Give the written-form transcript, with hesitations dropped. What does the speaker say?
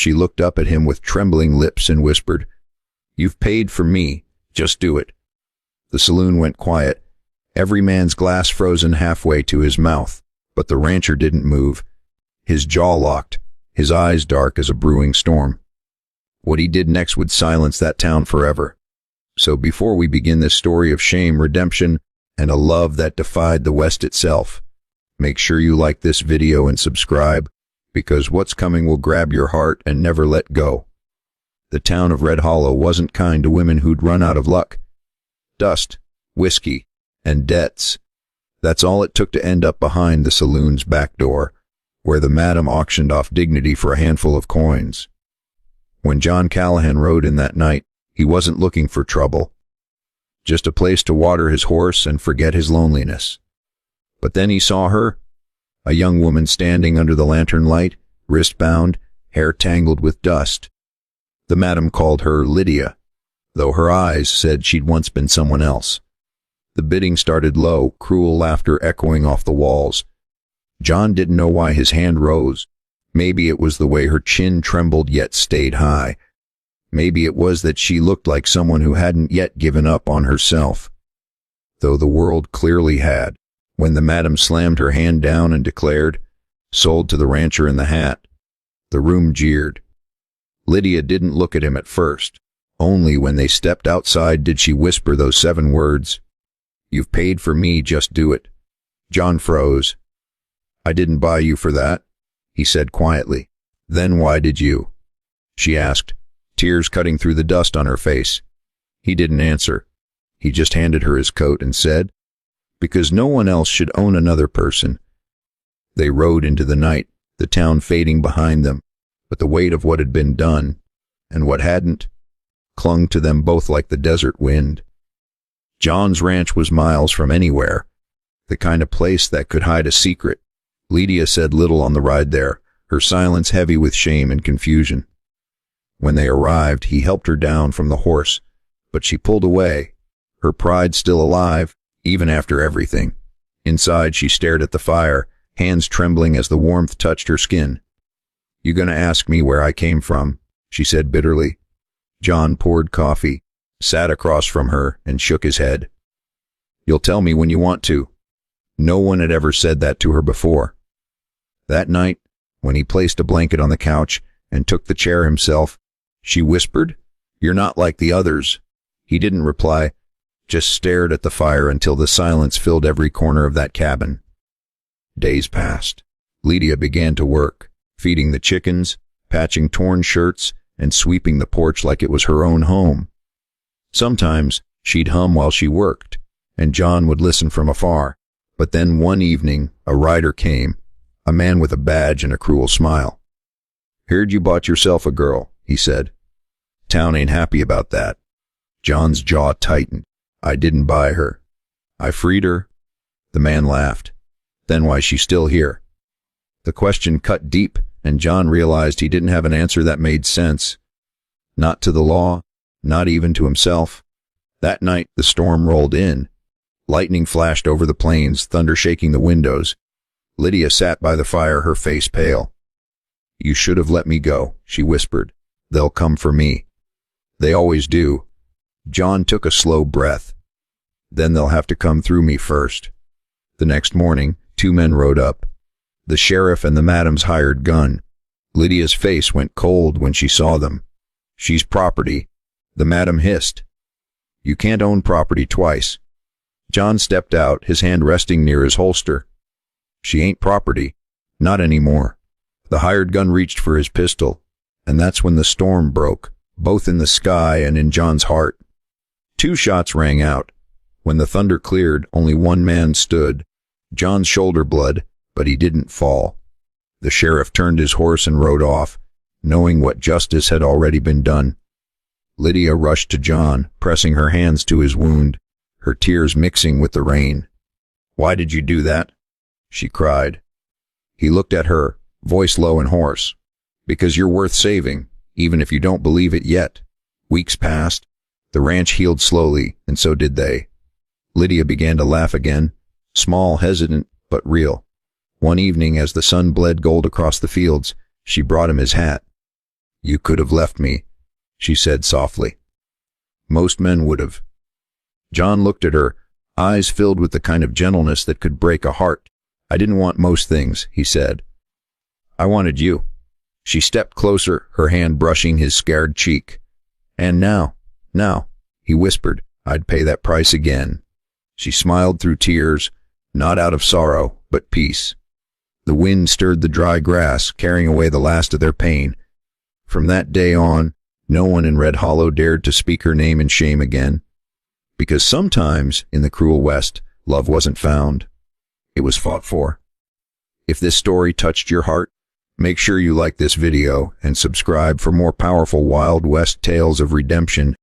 She looked up at him with trembling lips and whispered, "You've paid for me. Just do it." The saloon went quiet, every man's glass frozen halfway to his mouth, but the rancher didn't move, his jaw locked, his eyes dark as a brewing storm. What he did next would silence that town forever. So before we begin this story of shame, redemption, and a love that defied the West itself, make sure you like this video and subscribe, because what's coming will grab your heart and never let go. The town of Red Hollow wasn't kind to women who'd run out of luck. Dust, whiskey, and debts. That's all it took to end up behind the saloon's back door, where the madam auctioned off dignity for a handful of coins. When John Callahan rode in that night, he wasn't looking for trouble, just a place to water his horse and forget his loneliness. But then he saw her, a young woman standing under the lantern light, wrist-bound, hair tangled with dust. The madam called her Lydia, though her eyes said she'd once been someone else. The bidding started low, cruel laughter echoing off the walls. John didn't know why his hand rose. Maybe it was the way her chin trembled yet stayed high. Maybe it was that she looked like someone who hadn't yet given up on herself, though the world clearly had. When the madam slammed her hand down and declared, "Sold to the rancher in the hat," the room jeered. Lydia didn't look at him at first. Only when they stepped outside did she whisper those 7 words, "You've paid for me, just do it." John froze. "I didn't buy you for that," he said quietly. "Then why did you?" she asked, tears cutting through the dust on her face. He didn't answer. He just handed her his coat and said, "Because no one else should own another person." They rode into the night, the town fading behind them, but the weight of what had been done, and what hadn't, clung to them both like the desert wind. John's ranch was miles from anywhere, the kind of place that could hide a secret. Lydia said little on the ride there, her silence heavy with shame and confusion. When they arrived, he helped her down from the horse, but she pulled away, her pride still alive, even after everything. Inside, she stared at the fire, hands trembling as the warmth touched her skin. "You gonna ask me where I came from?" she said bitterly. John poured coffee, sat across from her, and shook his head. "You'll tell me when you want to." No one had ever said that to her before. That night, when he placed a blanket on the couch and took the chair himself, she whispered, "You're not like the others." He didn't reply, just stared at the fire until the silence filled every corner of that cabin. Days passed. Lydia began to work, feeding the chickens, patching torn shirts, and sweeping the porch like it was her own home. Sometimes she'd hum while she worked, and John would listen from afar. But then one evening, a rider came, a man with a badge and a cruel smile. "Heard you bought yourself a girl," he said. "Town ain't happy about that." John's jaw tightened. "I didn't buy her. I freed her." The man laughed. "Then why's she still here?" The question cut deep, and John realized he didn't have an answer that made sense. Not to the law, not even to himself. That night, the storm rolled in. Lightning flashed over the plains, thunder shaking the windows. Lydia sat by the fire, her face pale. "You should have let me go," she whispered. "They'll come for me. They always do." John took a slow breath. "Then they'll have to come through me first." The next morning, 2 men rode up. The sheriff and the madam's hired gun. Lydia's face went cold when she saw them. "She's property," the madam hissed. "You can't own property twice." John stepped out, his hand resting near his holster. "She ain't property. Not anymore." The hired gun reached for his pistol, and that's when the storm broke, both in the sky and in John's heart. 2 shots rang out. When the thunder cleared, only one man stood. John's shoulder bled, but he didn't fall. The sheriff turned his horse and rode off, knowing what justice had already been done. Lydia rushed to John, pressing her hands to his wound, her tears mixing with the rain. "Why did you do that?" she cried. He looked at her, voice low and hoarse. "Because you're worth saving, even if you don't believe it yet." Weeks passed. The ranch healed slowly, and so did they. Lydia began to laugh again, small, hesitant, but real. One evening, as the sun bled gold across the fields, she brought him his hat. "You could have left me," she said softly. "Most men would have." John looked at her, eyes filled with the kind of gentleness that could break a heart. "I didn't want most things," he said. "I wanted you." She stepped closer, her hand brushing his scared cheek. "And now, he whispered, "I'd pay that price again." She smiled through tears, not out of sorrow, but peace. The wind stirred the dry grass, carrying away the last of their pain. From that day on, no one in Red Hollow dared to speak her name in shame again. Because sometimes, in the cruel West, love wasn't found. It was fought for. If this story touched your heart, make sure you like this video and subscribe for more powerful Wild West tales of redemption